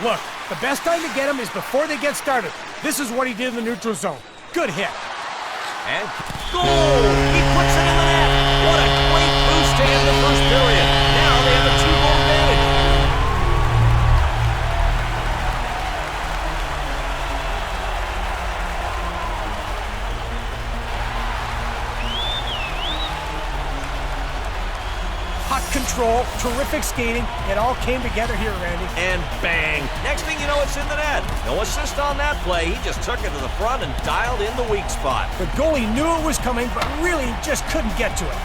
Look, the best time to get him is before they get started. This is what he did in the neutral zone. Good hit. And goal! He puts it in the net. What a great boost to end the first period. Now they have a 2-goal advantage. Puck control, terrific skating. It all came together here, Randy. And bang! Next thing you know, it's in the net. No assist on that play. He just took it to the front and dialed in the weak spot. The goalie knew it was coming, but really just couldn't get to it.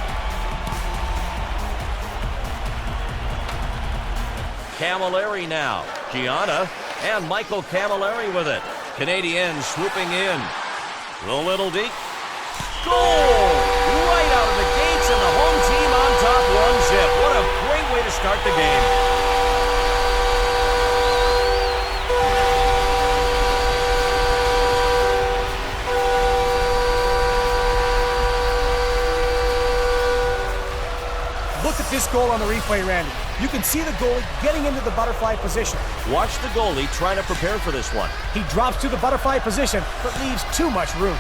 Camilleri now. Gianna and Michael Camilleri with it. Canadiens swooping in. The little deke. Goal! Right out of the gates, and the home team on top 1-zip. What a great way to start the game. Look at this goal on the replay, Randy. You can see the goalie getting into the butterfly position. Watch the goalie trying to prepare for this one. He drops to the butterfly position, but leaves too much room.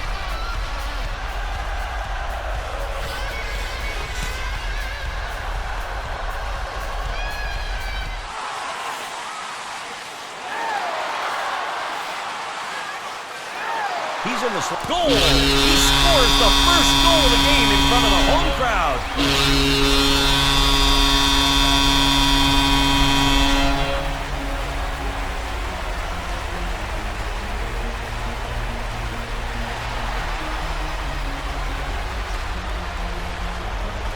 He's in the goal. He scores the first goal of the game in front of the home crowd.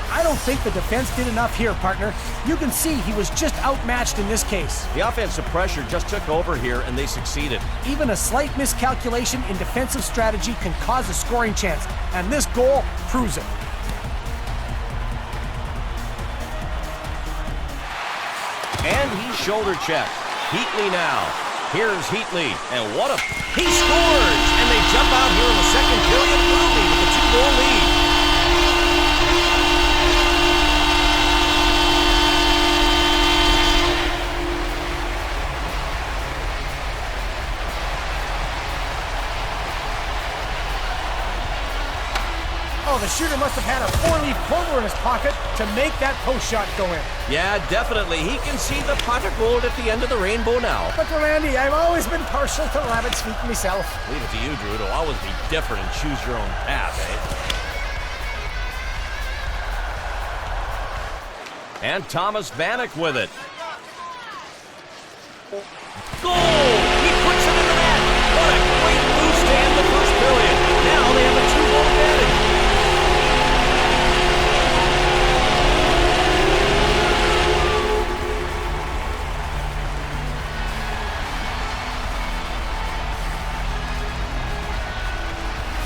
I don't think the defense did enough here, partner. You can see he was just outmatched in this case. The offensive pressure just took over here, and they succeeded. Even a slight miscalculation in defensive strategy can cause a scoring chance, and this goal proves it. And he's shoulder checked. Heatley now. Here's Heatley, and what a... He scores! And they jump out here in the second period early with a 2-goal lead. Oh, the shooter must have had a 4-leaf clover in his pocket to make that post shot go in. Yeah, definitely. He can see the pot of gold at the end of the rainbow now. But Randy, I've always been partial to rabbit's feet myself. Leave it to you, Drew, to always be different and choose your own path, eh? And Thomas Vanek with it. Goal! He puts it in the net! What a great boost to end the first period. Now they have a 2-goal advantage.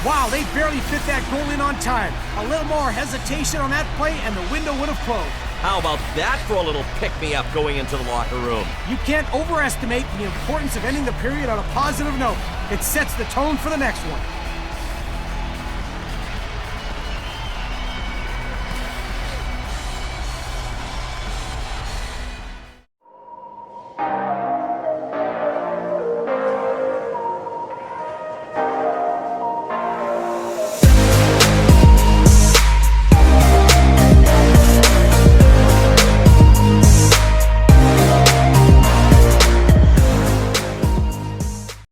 Wow, they barely fit that goal in on time. A little more hesitation on that play and the window would have closed. How about that for a little pick-me-up going into the locker room? You can't overestimate the importance of ending the period on a positive note. It sets the tone for the next one.